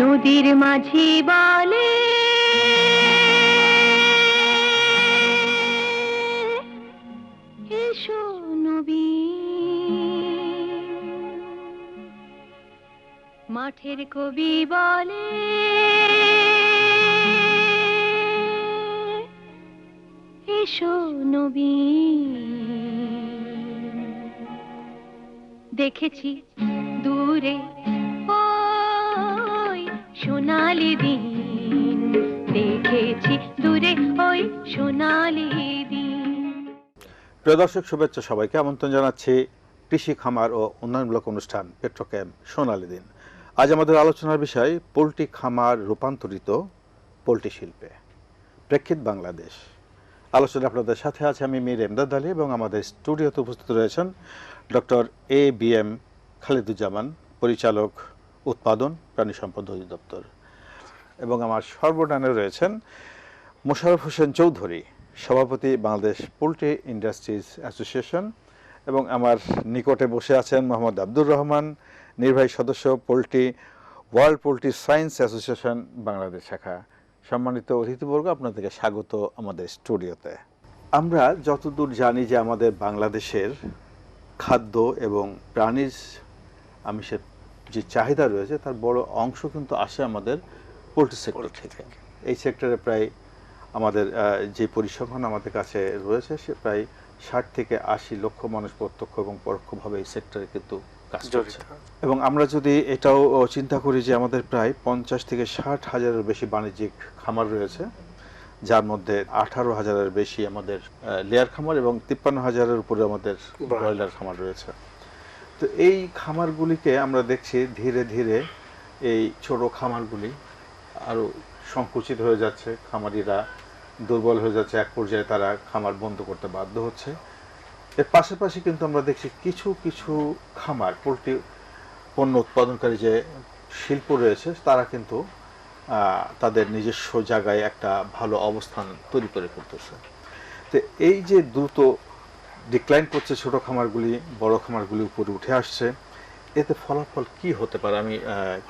নদীর মাঝি বলে এসো নবী, মাঠের কবি বলে এসো নবী। দেখেছি দূরে ওই সোনালি দিন, দেখেছি দূরে ওই সোনালি দিন। প্রিয় দর্শক, শুভেচ্ছা সবাইকে। আমন্ত্রণ জানাচ্ছি কৃষি, খামার ও উন্নয়নমূলক অনুষ্ঠান পেট্রোক্যাম সোনালী দিন। আজ আমাদের আলোচনার বিষয় পোল্ট্রি খামার রূপান্তরিত পোল্ট্রি শিল্পে, প্রেক্ষিত বাংলাদেশ। আলোচনা আপনাদের সাথে আছে আমি মীর এমদাদ আলী এবং আমাদের স্টুডিওতে উপস্থিত রয়েছেন ডক্টর ABM খালিদুজ্জামান, পরিচালক উৎপাদন প্রাণী সম্পদ অধিদপ্তর, এবং আমার সর্বডানে রয়েছেন মোশাররফ হোসেন চৌধুরী, সভাপতি বাংলাদেশ পোল্ট্রি ইন্ডাস্ট্রিজ অ্যাসোসিয়েশন, এবং আমার নিকটে বসে আছেন মোহাম্মদ আব্দুর রহমান, নির্বাহী সদস্য poultry world poultry science association Bangladesh শাখা। সম্মানিত অতিথিবর্গ, আপনাদেরকে স্বাগত আমাদের স্টুডিওতে। আমরা যতদূর জানি যে আমাদের বাংলাদেশের খাদ্য এবং প্রাণীজ আমিষের যে চাহিদা রয়েছে তার বড় অংশ কিন্তু আসে আমাদের পোল্ট্রি সেক্টর থেকে। এই সেক্টরে প্রায় আমাদের যে পরিসংখ্যান আমাদের কাছে রয়েছে সে প্রায় 60 থেকে 80 লক্ষ মানুষ প্রত্যক্ষ এবং পরোক্ষভাবে এই সেক্টরে কিন্তু কাজ করছে। এবং আমরা যদি এটাও চিন্তা করি যে আমাদের প্রায় 50 থেকে 60 হাজারের বেশি বাণিজ্যিক খামার রয়েছে, যার মধ্যে 18,000-এর বেশি আমাদের লেয়ার খামার এবং 53,000-এর উপরে আমাদের ব্রয়লার খামার রয়েছে। তো এই খামারগুলিকে আমরা দেখছি ধীরে ধীরে এই ছোট খামারগুলি আরও সংকুচিত হয়ে যাচ্ছে, খামারিরা দুর্বল হয়ে যাচ্ছে, এক পর্যায়ে তারা খামার বন্ধ করতে বাধ্য হচ্ছে। এর পাশাপাশি কিন্তু আমরা দেখছি কিছু কিছু খামার, পোল্ট্রি পণ্য উৎপাদনকারী যে শিল্প রয়েছে তারা কিন্তু তাদের নিজস্ব জায়গায় একটা ভালো অবস্থান তৈরি করে ফেলতেছে। তো এই যে দ্রুত ডিক্লাইন করছে ছোট খামারগুলি, বড় খামারগুলি উপরে উঠে আসছে, এতে ফলাফল কি হতে পারে? আমি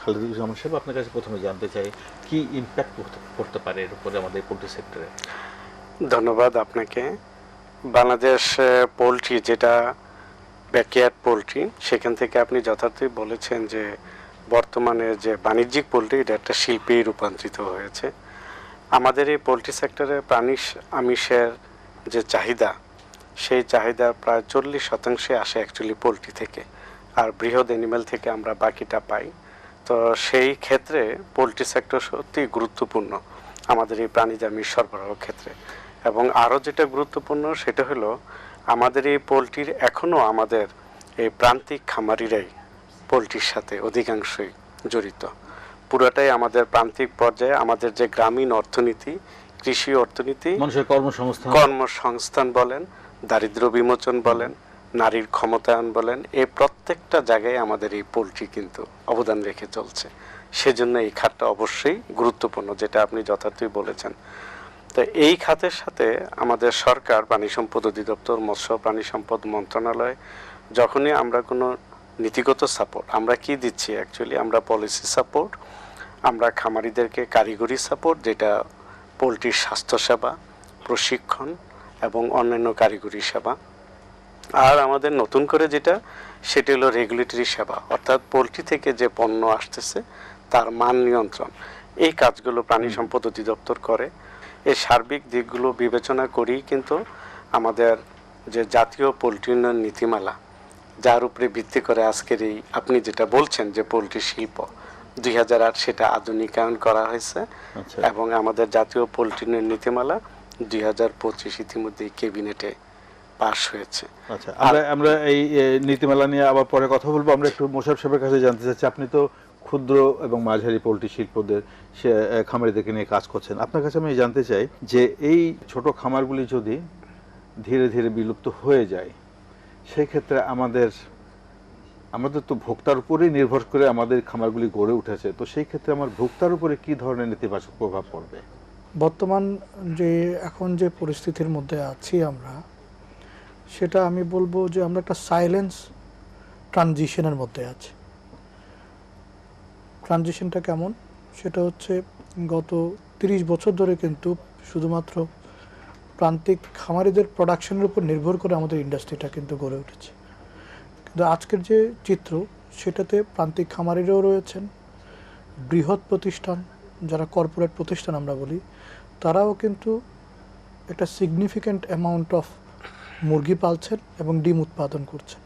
খালিদুজ্জামান সাহেব আপনার কাছে প্রথমে জানতে চাই কি ইম্প্যাক্ট করতে পারে এর উপরে আমাদের পোল্ট্রি সেক্টরে। ধন্যবাদ আপনাকে। বাংলাদেশ পোলট্রি, যেটা ব্যাকয়ার্ড পোলট্রি, সেখান থেকে আপনি যথার্থই বলেছেন যে বর্তমানে যে বাণিজ্যিক পোলট্রি এটা একটা শিল্পে রূপান্তরিত হয়েছে। আমাদের এই পোলট্রি সেক্টরে প্রাণী আমিষের যে চাহিদা, সেই চাহিদা প্রায় 40% আসে অ্যাকচুয়ালি পোলট্রি থেকে, আর বৃহৎ অ্যানিম্যাল থেকে আমরা বাকিটা পাই। তো সেই ক্ষেত্রে পোলট্রি সেক্টর সত্যি গুরুত্বপূর্ণ আমাদের এই প্রাণীজ আমিষ সরবরাহ ক্ষেত্রে। এবং আরও যেটা গুরুত্বপূর্ণ সেটা হলো আমাদের এই পোলট্রির এখনও আমাদের এই প্রান্তিক খামারিরাই পোলট্রির সাথে অধিকাংশই জড়িত। পুরোটাই আমাদের প্রান্তিক পর্যায়ে আমাদের যে গ্রামীণ অর্থনীতি, কৃষি অর্থনীতি, মানুষের কর্মসংস্থান বলেন, দারিদ্র্য বিমোচন বলেন, নারীর ক্ষমতায়ন বলেন, এই প্রত্যেকটা জায়গায় আমাদের এই পোলট্রি কিন্তু অবদান রেখে চলছে। সেজন্য এই খাতটা অবশ্যই গুরুত্বপূর্ণ, যেটা আপনি যথার্থই বলেছেন। তো এই খাতের সাথে আমাদের সরকার, প্রাণী সম্পদ অধিদপ্তর, মৎস্য প্রাণী সম্পদ মন্ত্রণালয়, যখনই আমরা কোনো নীতিগত সাপোর্ট আমরা কি দিচ্ছি, অ্যাকচুয়ালি আমরা পলিসি সাপোর্ট, আমরা খামারিদেরকে কারিগরি সাপোর্ট, যেটা পোলট্রির স্বাস্থ্যসেবা, প্রশিক্ষণ এবং অন্যান্য কারিগরি সেবা, আর আমাদের নতুন করে যেটা সেটা হলো রেগুলেটরি সেবা, অর্থাৎ পোলট্রি থেকে যে পণ্য আসতেছে তার মান নিয়ন্ত্রণ। এই কাজগুলো প্রাণী সম্পদ অধিদপ্তর করে। এই সার্বিক দিকগুলো বিবেচনা করেই কিন্তু আমাদের যে জাতীয় পোলট্রি উন্নয়ন নীতিমালা, যার উপরে ভিত্তি করে আজকের এই আপনি যেটা বলছেন যে পোলট্রি শিল্প 2008 সেটা আধুনিকায়ন করা হয়েছে। এবং আমাদের জাতীয় পোলট্রি উন্নয়ন নীতিমালা 2025 ইতিমধ্যে ক্যাবিনেটে পাস হয়েছে। আচ্ছা, আমরা এই নীতিমালা নিয়ে আবার পরে কথা বলবো। আমরা একটু মোশাররফ সাহেবের কাছে জানতে চাচ্ছি, আপনি তো ক্ষুদ্র এবং মাঝারি পোলট্রি শিল্পদের খামারিদেরকে নিয়ে কাজ করছেন। আপনার কাছে আমি জানতে চাই যে এই ছোট খামারগুলি যদি ধীরে ধীরে বিলুপ্ত হয়ে যায়, সেই ক্ষেত্রে আমাদের তো ভোক্তার উপরেই নির্ভর করে আমাদের খামারগুলি গড়ে উঠেছে। তো সেই ক্ষেত্রে আমার ভোক্তার উপরে কি ধরনের নেতিবাচক প্রভাব পড়বে? বর্তমান যে এখন যে পরিস্থিতির মধ্যে আছি আমরা, সেটা আমি বলবো যে আমরা একটা সাইলেন্স ট্রানজিশনের মধ্যে আছি। ট্রানজিশনটা কেমন? সেটা হচ্ছে গত 30 বছর ধরে কিন্তু শুধুমাত্র প্রান্তিক খামারিদের প্রোডাকশনের উপর নির্ভর করে আমাদের ইন্ডাস্ট্রিটা কিন্তু গড়ে উঠেছে। কিন্তু আজকের যে চিত্র, সেটাতে প্রান্তিক খামারিরাও রয়েছেন, বৃহৎ প্রতিষ্ঠান যারা কর্পোরেট প্রতিষ্ঠান আমরা বলি, তারাও কিন্তু একটা সিগনিফিক্যান্ট অ্যামাউন্ট অফ মুরগি পালছেন এবং ডিম উৎপাদন করছেন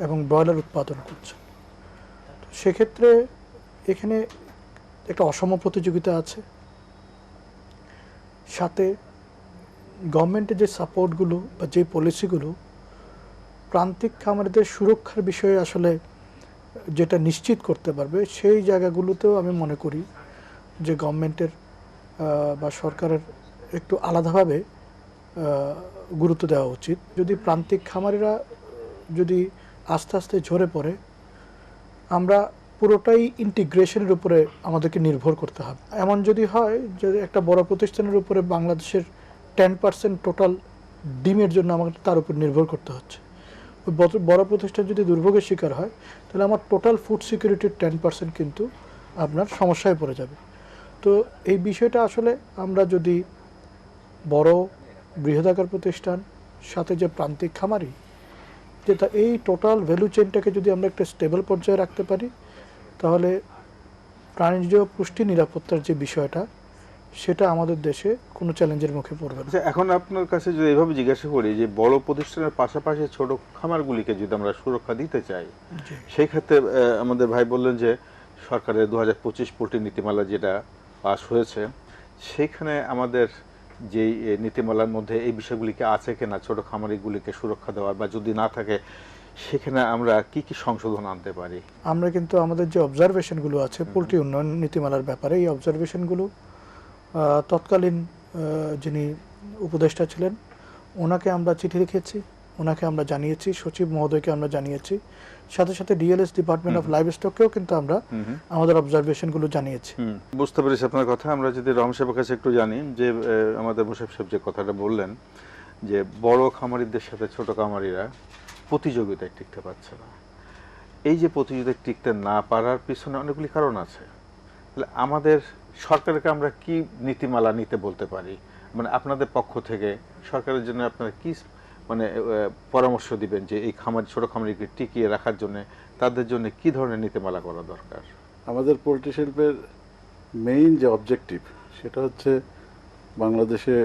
এবং ব্রয়লার উৎপাদন করছেন। তো সেক্ষেত্রে এখানে একটা অসম প্রতিযোগিতা আছে, সাথে গভর্নমেন্টের যে সাপোর্টগুলো বা যে পলিসিগুলো প্রান্তিক খামারিদের সুরক্ষার বিষয়ে আসলে যেটা নিশ্চিত করতে পারবে, সেই জায়গাগুলোতেও আমি মনে করি যে গভর্নমেন্টের বা সরকারের একটু আলাদাভাবে গুরুত্ব দেওয়া উচিত। যদি প্রান্তিক খামারিরা যদি আস্তে আস্তে ঝরে পড়ে, আমরা পুরোটাই ইন্টিগ্রেশনের উপরে আমাদেরকে নির্ভর করতে হবে। এমন যদি হয় যে একটা বড় প্রতিষ্ঠানের উপরে বাংলাদেশের 10% টোটাল ডিমের জন্য আমাকে তার উপর নির্ভর করতে হচ্ছে, ওই বড় প্রতিষ্ঠান যদি দুর্ভোগের শিকার হয়, তাহলে আমার টোটাল ফুড সিকিউরিটির 10% কিন্তু আপনার সমস্যায় পড়ে যাবে। তো এই বিষয়টা আসলে আমরা যদি বড় বৃহদাকার প্রতিষ্ঠান সাথে যে প্রান্তিক খামারি, যে এই টোটাল ভ্যালু চেইনটাকে যদি আমরা একটা স্টেবল পর্যায়ে রাখতে পারি, তাহলে প্রাণীজ পুষ্টি নিরাপত্তার যে বিষয়টা, সেটা আমাদের দেশে কোনো চ্যালেঞ্জের মুখে পড়বে না। আচ্ছা, এখন আপনার কাছে যদি এভাবে জিজ্ঞাসা করি যে বড় প্রতিষ্ঠানের পাশাপাশি ছোট খামারগুলিকে যদি আমরা সুরক্ষা দিতে চাই, সেই ক্ষেত্রে আমাদের ভাই বললেন যে সরকারের 2025 পোল্ট্রি নীতিমালা যেটা পাস হয়েছে, সেইখানে আমাদের যেই নীতিমালার মধ্যে এই বিষয়গুলিকে আছে কিনা, ছোট খামারিগুলিকে সুরক্ষা দেওয়ার, বা যদি না থাকে সেখানে আমরা কি কি সংশোধন আনতে পারি? আমরা কিন্তু আমাদের যে অবজারভেশনগুলো আছে পোল্ট্রি উন্নয়ন নীতিমালার ব্যাপারে, এই অবজারভেশনগুলো তৎকালীন যিনি উপদেষ্টা ছিলেন ওনাকে আমরা চিঠি লিখেছি, ওনাকে আমরা জানিয়েছি, সচিব মহোদয়কে আমরা জানিয়েছি, সাথে সাথে ডিএলএস ডিপার্টমেন্ট অফ লাইভ স্টককেও কিন্তু আমরা আমাদের অবজারভেশনগুলো জানিয়েছি। বুঝতে পেরেছি আপনার কথা। আমরা যদি রহমান সাহেবের কাছে একটু জানি যে আমাদের মোশাররফ সাহেব যে কথাটা বললেন যে বড় খামারিদের সাথে ছোট খামারিরা প্রতিযোগিতায় টিকতে পারছে না, এই যে প্রতিযোগিতায় টিকতে না পারার পিছনে অনেকগুলি কারণ আছে। তাহলে আমাদের সরকারকে আমরা কি নীতিমালা নিতে বলতে পারি, মানে আপনাদের পক্ষ থেকে সরকারের জন্য আপনারা কি মানে পরামর্শ দিবেন যে এই ছোট খামারিকে টিকিয়ে রাখার জন্য তাদের জন্য কি ধরনের নীতিমালা করা দরকার? আমাদের পোল্ট্রি শিল্পের মেইন যে অবজেক্টিভ, সেটা হচ্ছে বাংলাদেশে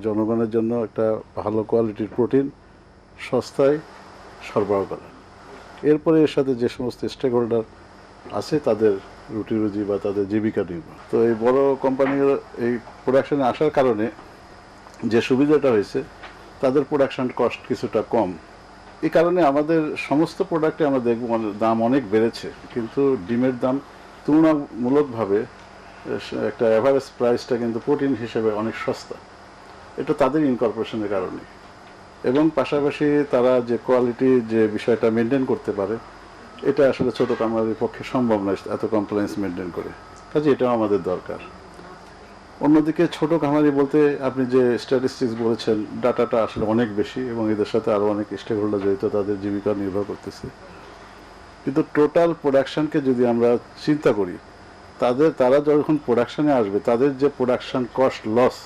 জনগণের জন্য একটা ভালো কোয়ালিটির প্রোটিন সস্তায় সরবরাহ করা। এরপরে এর সাথে যে সমস্ত স্টেক হোল্ডার আছে তাদের রুটি রুজি বা তাদের জীবিকা নির্ভর। তো এই বড় কোম্পানির এই প্রোডাকশনে আসার কারণে যে সুবিধাটা হয়েছে, তাদের প্রোডাকশন কস্ট কিছুটা কম। এই কারণে আমাদের সমস্ত প্রোডাক্টে আমরা দেখব দাম অনেক বেড়েছে, কিন্তু ডিমের দাম তুলনামূলকভাবে একটা অ্যাভারেজ প্রাইসটা কিন্তু প্রোটিন হিসেবে অনেক সস্তা। এটা তাদের ইনকর্পোরেশনের কারণে, এবং পাশাপাশি তারা যে কোয়ালিটি যে বিষয়টা মেনটেন করতে পারে, এটা আসলে ছোট খামারের পক্ষে সম্ভব নয় এত কমপ্লায়েন্স মেনটেন করে, কাজে এটাও আমাদের দরকার। অন্যদিকে ছোট খামারি বলতে আপনি যে স্ট্যাটিস্টিক্স বলেছেন, ডাটাটা আসলে অনেক বেশি এবং এদের সাথে আরও অনেক স্টেক হোল্ডার জড়িত, তাদের জীবিকা নির্ভর করতেছে। কিন্তু টোটাল প্রোডাকশনকে যদি আমরা চিন্তা করি, তারা যখন প্রোডাকশনে আসবে, তাদের যে প্রোডাকশন কস্ট লস,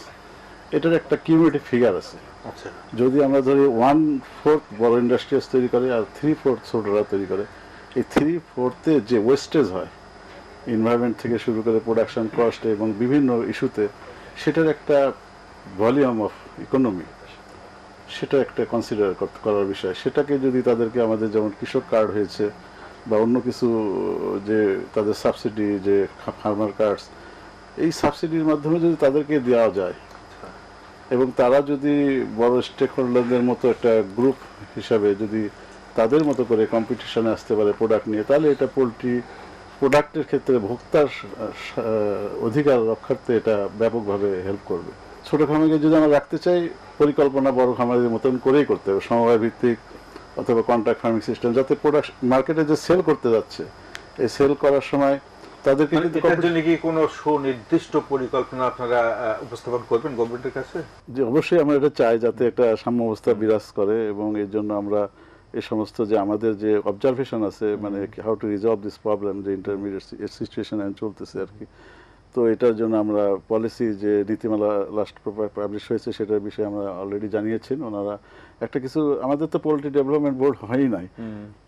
এটার একটা কিউমুলেটিভ ফিগার আছে। আচ্ছা, যদি আমরা ধরি 1/4 বড় ইন্ডাস্ট্রিয়াস তৈরি করে আর 3/4 ছোটরা তৈরি করে, এই 3/4 যে ওয়েস্টেজ হয় এনভায়রনমেন্ট থেকে শুরু করে প্রোডাকশন কস্ট এবং বিভিন্ন ইস্যুতে, সেটার একটা ভলিউম অফ ইকোনমি, সেটা একটা কনসিডার করার বিষয়। সেটাকে যদি তাদেরকে আমাদের যেমন কৃষক কার্ড হয়েছে বা অন্য কিছু যে তাদের সাবসিডি, যে ফার্মার কার্ডস, এই সাবসিডির মাধ্যমে যদি তাদেরকে দেওয়া যায় এবং তারা যদি বড় স্টেক হোল্ডারদের মতো একটা গ্রুপ হিসাবে যদি তাদের মতো করে কম্পিটিশনে আসতে পারে প্রোডাক্ট নিয়ে, তাহলে এটা পোলট্রি প্রোডাক্টের ক্ষেত্রে ভোক্তার অধিকার রক্ষার্থে এটা ব্যাপকভাবে হেল্প করবে। ছোট খামারকে যদি আমরা রাখতে চাই, পরিকল্পনা বড় খামারের মতন করেই করতে হবে, সমবায় ভিত্তিক অথবা কন্ট্রাক্ট ফার্মিং সিস্টেম, যাতে প্রোডাক্ট মার্কেটে যে সেল করতে যাচ্ছে, এই সেল করার সময় তাদেরকে এটার জন্য কি কোনো সুনির্দিষ্ট পরিকল্পনা আপনারা উপস্থাপন করবেন গভর্নমেন্টের কাছে? যে অবশ্যই আমরা এটা চাই যাতে একটা সাম্য অবস্থা বিরাজ করে, এবং এর জন্য আমরা এই সমস্ত যে আমাদের যে অবজারভেশন আছে মানে how to resolve this problem, যে ইন্টারমিডিয়েট সিচুয়েশন চলতেছে আর কি। তো এটার জন্য আমরা পলিসি যে নীতিমালা লাস্ট পাবলিশ হয়েছে সেটার বিষয়ে আমরা অলরেডি জানিয়েছেন ওনারা। একটা কিছু আমাদের তো পোল্ট্রি ডেভেলপমেন্ট বোর্ড হয়ই নাই,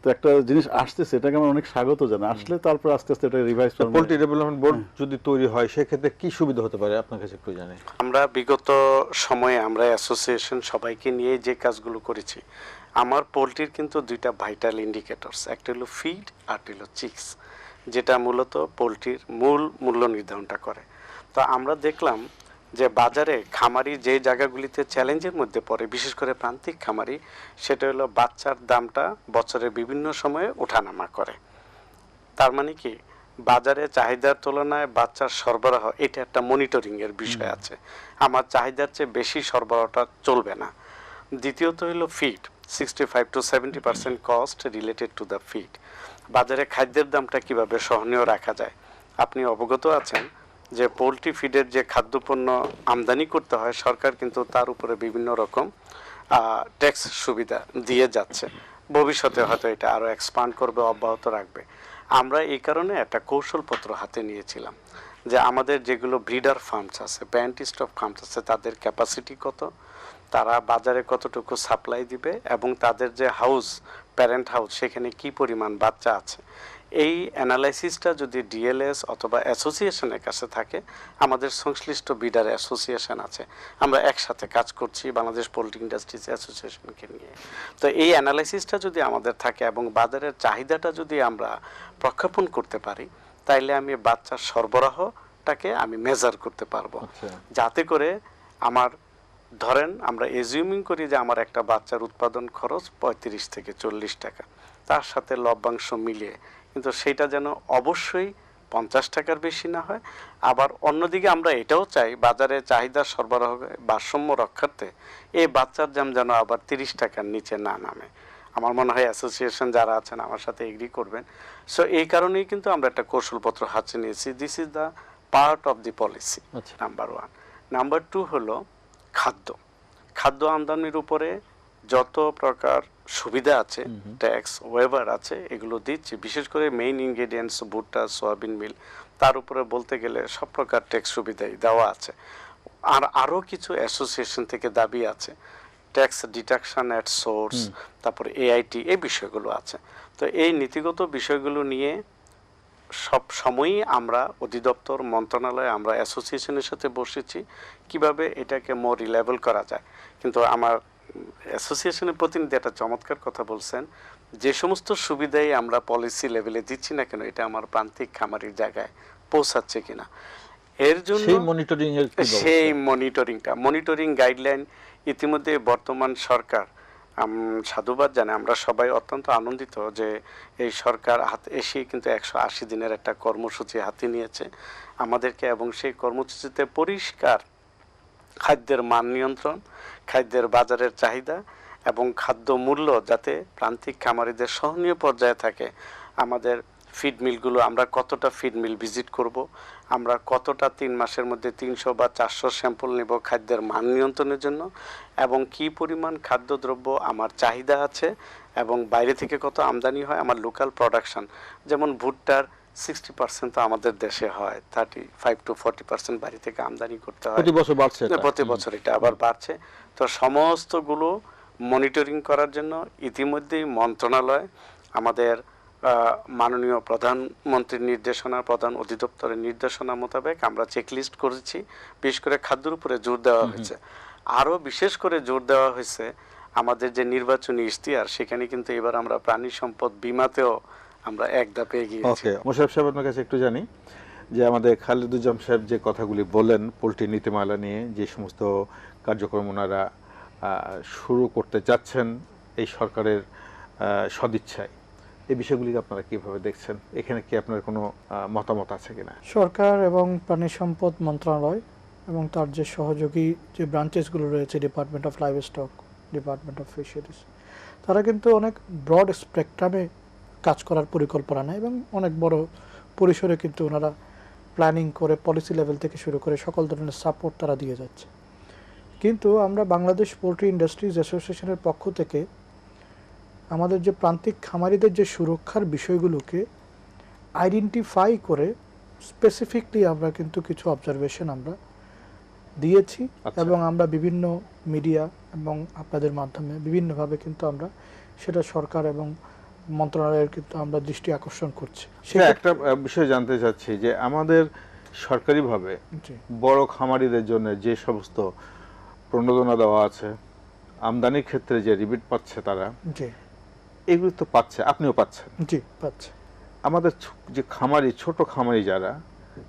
তো একটা জিনিস আসতেছে এটাকে আমরা অনেক স্বাগত জানাই। আসলে তারপর আস্তে আস্তে এটা রিভাইজ করব। পোল্ট্রি ডেভেলপমেন্ট বোর্ড যদি তৈরি হয় সেক্ষেত্রে কি সুবিধা হতে পারে আপনার কাছে একটু জানেন? আমরা বিগত সময়ে আমরা অ্যাসোসিয়েশন সবাইকে নিয়ে যে কাজগুলো করেছি, আমার পোলট্রির কিন্তু দুইটা ভাইটাল ইন্ডিকেটরস, একটা হলো ফিড আর হলো চিক্স, যেটা মূলত পোলট্রির মূল মূল্য নির্ধারণটা করে। তো আমরা দেখলাম যে বাজারে খামারি যে জায়গাগুলিতে চ্যালেঞ্জের মধ্যে পড়ে, বিশেষ করে প্রান্তিক খামারি, সেটা হলো বাচ্চার দামটা বছরের বিভিন্ন সময়ে ওঠানামা করে। তার মানে কি, বাজারে চাহিদার তুলনায় বাচ্চার সরবরাহ এটা একটা মনিটরিংয়ের বিষয় আছে। আমার চাহিদার চেয়ে বেশি সরবরাহটা চলবে না। দ্বিতীয়ত হলো feed, 65 to 70% cost related to the feed. বাজারে খাদ্যের দামটা কিভাবে সহনীয় রাখা যায়, আপনি অবগত আছেন যে পোলট্রি ফিডের যে খাদ্যপণ্য আমদানি করতে হয়, সরকার কিন্তু তার উপরে বিভিন্ন রকম ট্যাক্স সুবিধা দিয়ে যাচ্ছে। ভবিষ্যতে হয়তো এটা আরও এক্সপান্ড করবে, অব্যাহত রাখবে। আমরা এই কারণে একটা কৌশলপত্র হাতে নিয়েছিলাম যে আমাদের যেগুলো ব্রিডার ফার্মস আছে, প্যান্ট স্টক ফার্মস আছে, তাদের ক্যাপাসিটি কত, তারা বাজারে কতটুকু সাপ্লাই দিবে, এবং তাদের যে হাউস, প্যারেন্ট হাউস, সেখানে কি পরিমাণ বাচ্চা আছে। এই অ্যানালাইসিসটা যদি ডিএলএস অথবা অ্যাসোসিয়েশনের কাছে থাকে, আমাদের সংশ্লিষ্ট ব্রিডার অ্যাসোসিয়েশন আছে, আমরা একসাথে কাজ করছি বাংলাদেশ পোল্ট্রি ইন্ডাস্ট্রিজ অ্যাসোসিয়েশনকে নিয়ে। তো এই অ্যানালাইসিসটা যদি আমাদের থাকে এবং বাজারের চাহিদাটা যদি আমরা প্রক্ষেপণ করতে পারি, তাইলে আমি বাচ্চার সরবরাহটাকে আমি মেজার করতে পারবো, যাতে করে আমার, ধরেন আমরা এজিউমিং করি যে আমার একটা বাচ্চার উৎপাদন খরচ 35 থেকে 40 টাকা, তার সাথে লভ্যাংশ মিলিয়ে, কিন্তু সেটা যেন অবশ্যই 50 টাকার বেশি না হয়। আবার অন্যদিকে আমরা এটাও চাই বাজারে চাহিদা সরবরাহ ভারসাম্য রক্ষার্থে এই বাচ্চার দাম যেন আবার 30 টাকার নিচে না নামে। আমার মনে হয় অ্যাসোসিয়েশন যারা আছেন আমার সাথে এগ্রি করবেন। সো এই কারণেই কিন্তু আমরা একটা কৌশলপত্র হাতে নিয়েছি। This is the part of the policy, number 1। Number 2 হলো খাদ্য আমদানির উপরে যত প্রকার সুবিধা আছে, ট্যাক্স ওয়েভার আছে, এগুলো দিচ্ছি। বিশেষ করে মেইন ইনগ্রেডিয়েন্টস ভুট্টা, সয়াবিন মিল, তার উপরে বলতে গেলে সব প্রকার ট্যাক্স সুবিধাই দেওয়া আছে। আর আরও কিছু অ্যাসোসিয়েশন থেকে দাবি আছে, ট্যাক্স ডিডাকশন অ্যাট সোর্স, তারপরে এআইটি, এই বিষয়গুলো আছে। তো এই নীতিগত বিষয়গুলো নিয়ে সব সময়ই আমরা অধিদপ্তর, মন্ত্রণালয়, আমরা অ্যাসোসিয়েশনের সাথে বসেছি কিভাবে এটাকে মোর রিলায়েবল করা যায়। কিন্তু আমার অ্যাসোসিয়েশনের প্রতিনিধি একটা চমৎকার কথা বলছেন, যে সমস্ত সুবিধাই আমরা পলিসি লেভেলে দিচ্ছি না কেন, এটা আমার প্রান্তিক খামারির জায়গায় পৌঁছাচ্ছে কিনা, এর জন্য সেই মনিটরিং গাইডলাইন ইতিমধ্যে বর্তমান সরকার সাধুবাদ জানে। আমরা সবাই অত্যন্ত আনন্দিত যে এই সরকার এসে কিন্তু 180 দিনের একটা কর্মসূচি হাতে নিয়েছে আমাদেরকে, এবং সেই কর্মসূচিতে পরিষ্কার খাদ্যের মান নিয়ন্ত্রণ, খাদ্যের বাজারের চাহিদা এবং খাদ্য মূল্য যাতে প্রান্তিক খামারিদের সহনীয় পর্যায়ে থাকে। আমাদের ফিড মিলগুলো, আমরা কতটা ফিড মিল ভিজিট করব, আমরা কতটা 3 মাসের মধ্যে 300 বা 400 স্যাম্পল নেব খাদ্যের মান নিয়ন্ত্রণের জন্য, এবং কি পরিমাণ খাদ্যদ্রব্য আমার চাহিদা আছে এবং বাইরে থেকে কত আমদানি হয়, আমার লোকাল প্রোডাকশন। যেমন ভুট্টার 60% তো আমাদের দেশে হয়, 35 to 40% বাইরে থেকে আমদানি করতে হয় প্রতি বছর, এটা আবার বাড়ছে। তো সমস্তগুলো মনিটরিং করার জন্য ইতিমধ্যেই মন্ত্রণালয় আমাদের মাননীয় প্রধানমন্ত্রীর নির্দেশনা, প্রধান অধিদপ্তরের নির্দেশনা মোতাবেক আমরা চেকলিস্ট করেছি। বিশেষ করে খাদ্যের উপরে জোর দেওয়া হয়েছে। আরও বিশেষ করে জোর দেওয়া হয়েছে আমাদের যে নির্বাচনী ইশতেহার, সেখানে কিন্তু এবার আমরা প্রাণী সম্পদ বীমাতেও আমরা এক ধাপে এগিয়ে গেছি। মোশাররফ সাহেব, আপনার কাছে একটু জানি যে আমাদের খালেদুজ্জামান সাহেব যে কথাগুলি বলেন পোল্ট্রি নীতিমালা নিয়ে, যে সমস্ত কার্যক্রম ওনারা শুরু করতে যাচ্ছেন এই সরকারের সদিচ্ছায়, এই বিষয়গুলিকে আপনারা কিভাবে দেখছেন? এখানে কি আপনার কোনো মতামত আছে কিনা? সরকার এবং প্রাণী সম্পদ মন্ত্রণালয় এবং তার যে সহযোগী যে ব্রাঞ্চেসগুলো রয়েছে, department of livestock, department of fisheries, তারা কিন্তু অনেক ব্রড স্পেকট্রামে কাজ করার পরিকল্পনা নেয় এবং অনেক বড় পরিসরে কিন্তু ওনারা প্ল্যানিং করে পলিসি লেভেল থেকে শুরু করে সকল ধরনের সাপোর্ট তারা দিয়ে যাচ্ছে। কিন্তু আমরা বাংলাদেশ পোল্ট্রি ইন্ডাস্ট্রিজ অ্যাসোসিয়েশনের পক্ষ থেকে আমাদের যে প্রান্তিক খামারিদের যে সুরক্ষার বিষয়গুলোকে আইডেন্টিফাই করে স্পেসিফিকলি আমরা কিন্তু কিছু অবজারভেশন আমরা দিয়েছি আচ্ছা। এবং আমরা বিভিন্ন মিডিয়া এবং আপনাদের মাধ্যমে বিভিন্নভাবে কিন্তু আমরা সেটা সরকার এবং মন্ত্রণালয়ের কিন্তু আমরা দৃষ্টি আকর্ষণ করছি। একটা বিষয় জানতে চাচ্ছি যে আমাদের সরকারিভাবে জি বড় খামারিদের জন্য যে সমস্ত প্রণোদনা দেওয়া আছে, আমদানির ক্ষেত্রে যে রিবেট পাচ্ছে তারা, জি এগুলো তো পাচ্ছে, আপনিও পাচ্ছেন। জি পাচ্ছে আমাদের যে খামারি, ছোট খামারি যারা,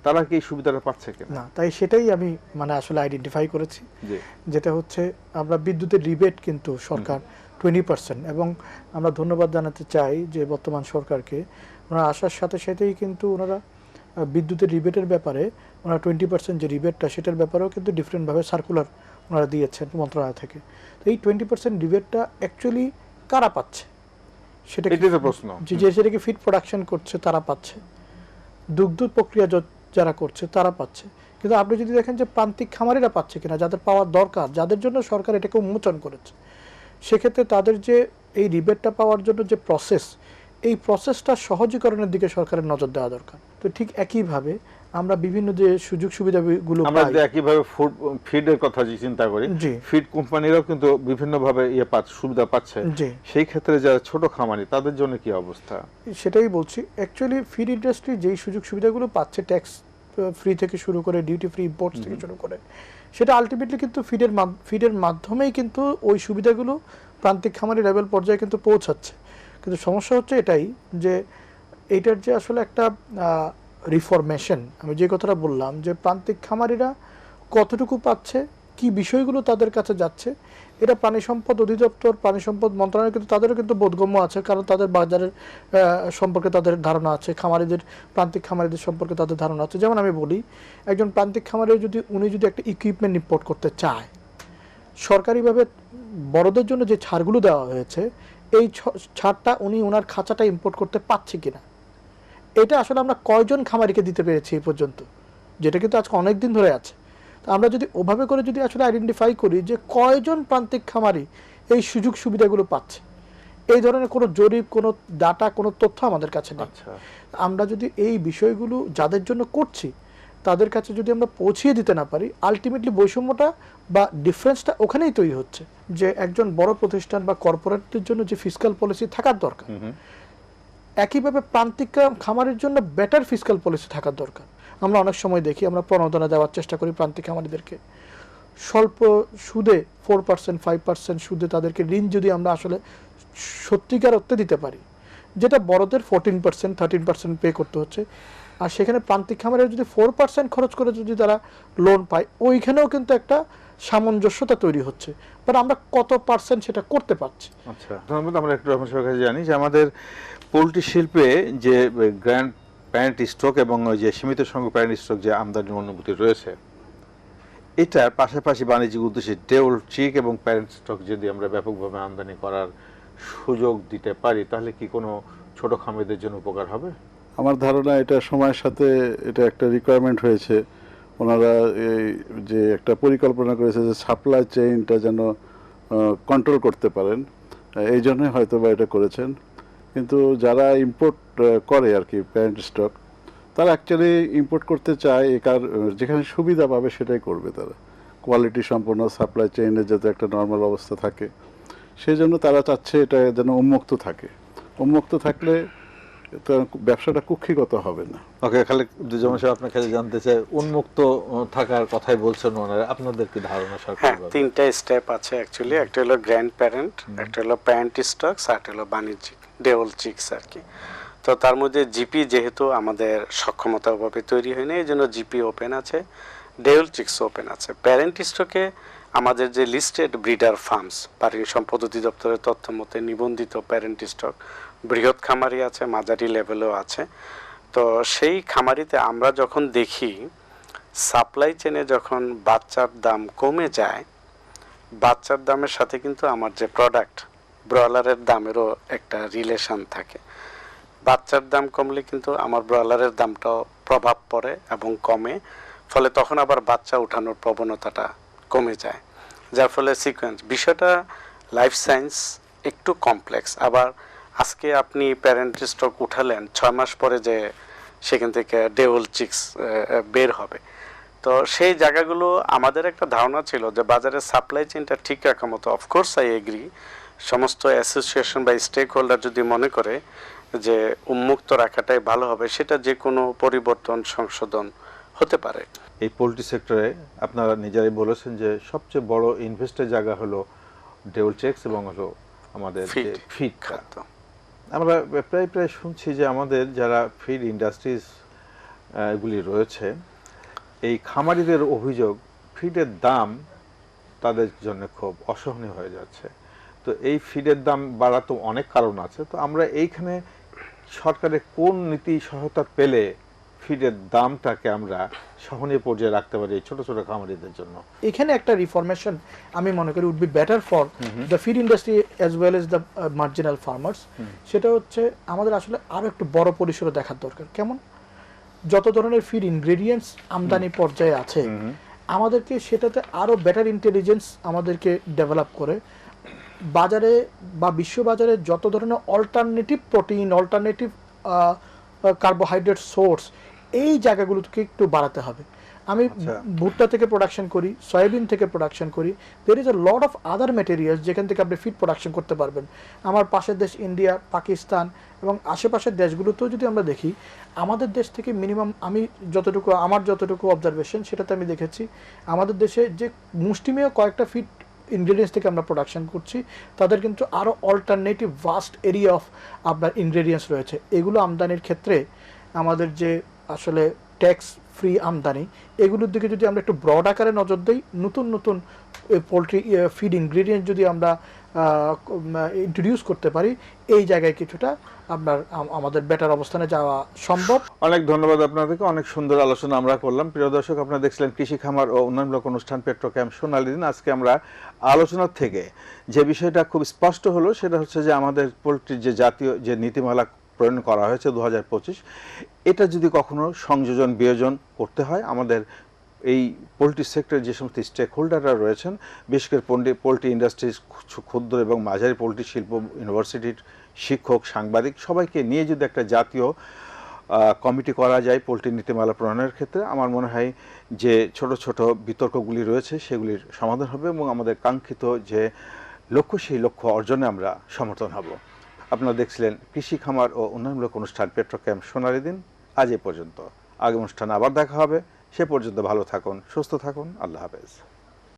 তারা কি এই সুবিধাটা পাচ্ছে কিনা? না, তাই সেটাই আমি মানে আসলে আইডেন্টিফাই করেছি, জি যেটা হচ্ছে আমরা বিদ্যুতের রিবেট কিন্তু সরকার 20%, এবং আমরা ধন্যবাদ জানাতে চাই যে বর্তমান সরকারকে, ওনারা আসার সাথে সাথেই কিন্তু ওনারা বিদ্যুতের রিবেটের ব্যাপারে ওনারা 20% যে রিবেটটা সেটার ব্যাপারেও কিন্তু ডিফারেন্টভাবে সার্কুলার ওনারা দিয়েছেন মন্ত্রণালয় থেকে। তো এই 20% রিবেটটা অ্যাকচুয়ালি কারা পাচ্ছে সেটা এটাই তো প্রশ্ন। যে সেটাকে ফিড প্রোডাকশন করছে তারা পাচ্ছে, দুগ্ধ প্রক্রিয়া যারা করছে তারা পাচ্ছে, কিন্তু আপনি যদি দেখেন যে প্রান্তিক খামারিরা পাচ্ছে কিনা, যাদের পাওয়ার দরকার, যাদের জন্য সরকার এটাকে উন্মোচন করেছে, সেক্ষেত্রে তাদের যে এই রিবেটটা পাওয়ার জন্য যে প্রসেস, এই প্রসেসটা সহজীকরণের দিকে সরকারের নজর দেওয়া দরকার। তো ঠিক একইভাবে আমরা বিভিন্ন যে সুযোগ সুবিধাগুলো আমরা পাই, যদি একইভাবে ফিডের কথা যে চিন্তা করি, জি ফিড কোম্পানিরাও কিন্তু বিভিন্নভাবে সুবিধা পাচ্ছে। জি সেই ক্ষেত্রে যারা ছোট খামারি তাদের জন্য কি অবস্থা? সেটাই বলছি। অ্যাকচুয়ালি ফিড ইন্ডাস্ট্রি যেই সুযোগ সুবিধাগুলো পাচ্ছে, ট্যাক্স ফ্রি থেকে শুরু করে ডিউটি ফ্রি ইম্পোর্ট থেকে শুরু করে, সেটা আলটিমেটলি কিন্তু ফিডের মাধ্যমেই কিন্তু ওই সুবিধাগুলো প্রান্তিক খামারি লেভেল পর্যায়ে কিন্তু পৌঁছাচ্ছে। কিন্তু সমস্যা হচ্ছে এটাই যে এইটার যে আসলে একটা রিফরমেশন, আমি যে কথাটা বললাম যে প্রান্তিক খামারিরা কতটুকু পাচ্ছে, কি বিষয়গুলো তাদের কাছে যাচ্ছে, এটা প্রাণী সম্পদ অধিদপ্তর, প্রাণী সম্পদ মন্ত্রণালয় কিন্তু তাদেরও কিন্তু বোধগম্য আছে, কারণ তাদের বাজারের সম্পর্কে তাদের ধারণা আছে, খামারিদের, প্রান্তিক খামারিদের সম্পর্কে তাদের ধারণা আছে। যেমন আমি বলি, একজন প্রান্তিক খামারি উনি যদি একটা ইকুইপমেন্ট ইম্পোর্ট করতে চায়, সরকারিভাবে বড়দের জন্য যে ছাড়গুলো দেওয়া হয়েছে, এই ছাড়টা উনি ওনার খাঁচাটা ইম্পোর্ট করতে পারছে কিনা, এটা আসলে আমরা কয়জন খামারিকে দিতে পেরেছি এই পর্যন্ত, যেটা কিন্তু আজকে অনেক দিন ধরে আছে। তো আমরা যদি ওভাবে করে যদি আসলে আইডেন্টিফাই করি যে কয়জন প্রান্তিক খামারি এই সুযোগ সুবিধাগুলো পাচ্ছে, এই ধরনের কোনো জরিপ, কোনো ডাটা, কোনো তথ্য আমাদের কাছে নেই। আচ্ছা, আমরা যদি এই বিষয়গুলো যাদের জন্য করছি তাদের কাছে যদি আমরা পৌঁছিয়ে দিতে না পারি, আলটিমেটলি বৈষম্যটা বা ডিফারেন্সটা ওখানেই তৈরি হচ্ছে। যে একজন বড় প্রতিষ্ঠান বা কর্পোরেটদের জন্য যে ফিসক্যাল পলিসি থাকার দরকার, একইভাবে প্রান্তিক খামারের জন্য বেটার ফিসক্যাল পলিসি থাকার দরকার। আমরা অনেক সময় দেখি, আমরা প্রণোদনা দেওয়ার চেষ্টা করি প্রান্তিক খামারিদেরকে, স্বল্প সুদে 4%, 5% সুদে তাদেরকে ঋণ যদি আমরা আসলে সত্যিকার অর্থে দিতে পারি, যেটা বড়দের 14%, 13% পে করতে হচ্ছে, আর সেখানে প্রান্তিক খামারের যদি 4% খরচ করে যদি তারা লোন পায়, ওইখানেও কিন্তু একটা সামঞ্জস্যতা তৈরি হচ্ছে, বাট আমরা কত পার্সেন্ট সেটা করতে পারছি। আচ্ছা, ধন্যবাদ। আমরা একটু রহমান কাছে জানি যে আমাদের পোলট্রি শিল্পে যে গ্র্যান্ড প্যারেন্ট স্টক এবং ওই যে সীমিত সংখ্যক প্যারেন্ট স্টক যে আমদানির অনুমতি রয়েছে, এটার পাশাপাশি বাণিজ্যিক উদ্দেশ্যে ডেউল চিক এবং প্যারেন্ট স্টক যদি আমরা ব্যাপকভাবে আমদানি করার সুযোগ দিতে পারি, তাহলে কি কোনো ছোট খামারিদের জন্য উপকার হবে? আমার ধারণা এটা সময়ের সাথে এটা একটা রিকোয়ারমেন্ট হয়েছে। ওনারা এই যে একটা পরিকল্পনা করেছে যে সাপ্লাই চেইনটা যেন কন্ট্রোল করতে পারেন, এই জন্যই হয়তো বা এটা করেছেন। কিন্তু যারা ইম্পোর্ট করে আর কি প্যারেন্ট স্টক, তারা অ্যাকচুয়ালি ইম্পোর্ট করতে চায় যেখানে সুবিধা পাবে সেটাই করবে। তারা কোয়ালিটি সম্পন্ন সাপ্লাই চেইনের যাতে একটা নর্মাল অবস্থা থাকে, সেই জন্য তারা চাচ্ছে এটা যেন উন্মুক্ত থাকে। উন্মুক্ত থাকলে তো ব্যবসাটা কুক্ষিগত হবে না। ওকে, খালি যেমন আপনার কাছে জানতে চাই, উন্মুক্ত থাকার কথাই বলছেন ওনারা, আপনাদের কি ধারণা সরকার? হ্যাঁ, তিনটা স্টেপ আছে অ্যাকচুয়ালি। একটা হলো গ্র্যান্ড প্যারেন্ট, একটা হলো প্যারেন্ট স্টকস, আর একটা হলো বাণিজ্যিক ডেউল চিক্স আর কি। তো তার মধ্যে জিপি যেহেতু আমাদের সক্ষমতার অভাবে তৈরি হয়নি, এই জন্য জিপি ওপেন আছে, ডেউল চিক্স ওপেন আছে। প্যারেন্ট স্টকে আমাদের যে লিস্টেড ব্রিডার ফার্মস, প্রাণী সম্পদ অধিদপ্তরের তথ্য মতে নিবন্ধিত প্যারেন্ট স্টক বৃহৎ খামারি আছে, মাঝারি লেভেলও আছে। তো সেই খামারিতে আমরা যখন দেখি সাপ্লাই চেনে যখন বাচ্চার দাম কমে যায়, বাচ্চার দামের সাথে কিন্তু আমার যে প্রোডাক্ট ব্রয়লারের দামেরও একটা রিলেশন থাকে। বাচ্চার দাম কমলে কিন্তু আমার ব্রয়লারের দামটাও প্রভাব পড়ে এবং কমে, ফলে তখন আবার বাচ্চা উঠানোর প্রবণতাটা কমে যায়, যার ফলে সিকোয়েন্স বিষয়টা লাইফ সায়েন্স একটু কমপ্লেক্স। আবার আজকে আপনি প্যারেন্ট স্টক উঠালেন, 6 মাস পরে যে সেখান থেকে ডেউল চিক্স বের হবে। তো সেই জায়গাগুলো আমাদের একটা ধারণা ছিল যে বাজারের সাপ্লাই চেইনটা ঠিক রাখার মতো। অফকোর্স আই এগ্রি, সমস্ত অ্যাসোসিয়েশন বা স্টেক হোল্ডার যদি মনে করে যে উন্মুক্ত রাখাটাই ভালো হবে, সেটা যে কোনো পরিবর্তন সংশোধন হতে পারে। এই পোলট্রি সেক্টরে আপনারা নিজেরাই বলেছেন যে সবচেয়ে বড় ইনভেস্টের জায়গা হলো ডেউল চেক্স এবং হলো আমাদের ফিড খাদ্য। আমরা প্রায় প্রায় শুনছি যে আমাদের যারা ফিড ইন্ডাস্ট্রিজ এগুলি রয়েছে, এই খামারিদের অভিযোগ ফিডের দাম তাদের জন্য খুব অসহনীয় হয়ে যাচ্ছে। তো এই ফিডের দাম বাড়া তো অনেক কারণ আছে। তো আমরা এইখানে সরকারের কোন নীতি সহায়তা পেলে ফিডের দামটাকে আমরা সহনীয় পর্যায়ে রাখতে পারি এই ছোট ছোট খামারিদের জন্য? এখানে একটা রিফরমেশন আমি মনে করি would be better for the feed industry as well as the marginal farmers. সেটা হচ্ছে আমাদের আসলে আরো একটু বড় পরিসরে দেখার দরকার। কেমন? যত ধরনের ফিড ইনগ্রেডিয়েন্টস আমদানি পর্যায়ে আছে, আমাদেরকে সেটাতে আরো বেটার ইন্টেলিজেন্স আমাদেরকে ডেভেলপ করে বাজারে বা বিশ্ববাজারে যত ধরনের alternative protein, alternative carbohydrate source, এই জায়গাগুলোকে একটু বাড়াতে হবে। আমি ভুট্টা থেকে প্রোডাকশন করি, সয়াবিন থেকে প্রোডাকশন করি, there is a lot of other materials যেখান থেকে আপনি ফিড প্রোডাকশন করতে পারবেন। আমার পাশের দেশ ইন্ডিয়া, পাকিস্তান এবং আশেপাশের দেশগুলোতেও যদি আমরা দেখি, আমাদের দেশ থেকে মিনিমাম আমার যতটুকু অবজারভেশন সেটাতে আমি দেখেছি আমাদের দেশে যে মুষ্টিমেয় কয়েকটা ফিড ইনগ্রেডিয়েন্টস থেকে আমরা প্রোডাকশন করছি, তাদের কিন্তু আরও অল্টারনেটিভ ভাস্ট এরিয়া অফ আপনার ইনগ্রেডিয়েন্টস রয়েছে। এগুলো আমদানির ক্ষেত্রে আমাদের যে আসলে ট্যাক্স ফ্রি আমদানি, এগুলোর দিকে যদি আমরা একটু ব্রড আকারে নজর দিই, নতুন নতুন পোলট্রি ফিড ইনগ্রেডিয়েন্ট যদি আমরা ইন্ট্রোডিউস করতে পারি, এই জায়গায় কিছুটা আপনার আমাদের বেটার অবস্থানে যাওয়া সম্ভব। অনেক ধন্যবাদ আপনাদেরকে, অনেক সুন্দর আলোচনা আমরা করলাম। প্রিয় দর্শক, আপনারা দেখছিলেন কৃষি খামার ও উন্নয়নমূলক অনুষ্ঠান পেট্রোক্যাম সোনালী দিন। আজকে আমরা আলোচনার থেকে যে বিষয়টা খুব স্পষ্ট হলো সেটা হচ্ছে যে আমাদের পোলট্রির যে জাতীয় যে নীতিমালা প্রণয়ন করা হয়েছে 2025, এটা যদি কখনো সংযোজন বিয়োজন করতে হয়, আমাদের এই পোলট্রি সেক্টরের যে সমস্ত স্টেক হোল্ডাররা রয়েছেন, বিশেষ করে পোলট্রি ইন্ডাস্ট্রিজ, ক্ষুদ্র এবং মাঝারি পোলট্রি শিল্প, ইউনিভার্সিটির শিক্ষক, সাংবাদিক, সবাইকে নিয়ে যদি একটা জাতীয় কমিটি করা যায় পোলট্রি নীতিমালা প্রণয়নের ক্ষেত্রে, আমার মনে হয় যে ছোট ছোট বিতর্কগুলি রয়েছে সেগুলির সমাধান হবে এবং আমাদের কাঙ্ক্ষিত যে লক্ষ্য, সেই লক্ষ্য অর্জনে আমরা সমর্থন হব। আপনারা দেখছিলেন কৃষি খামার ও উন্নয়নমূলক অনুষ্ঠান পেট্রোক্যাম সোনালী দিন। আজ এ পর্যন্ত। আগামী অনুষ্ঠানে আবার দেখা হবে। সে পর্যন্ত ভালো থাকুন, সুস্থ থাকুন। আল্লাহ হাফেজ।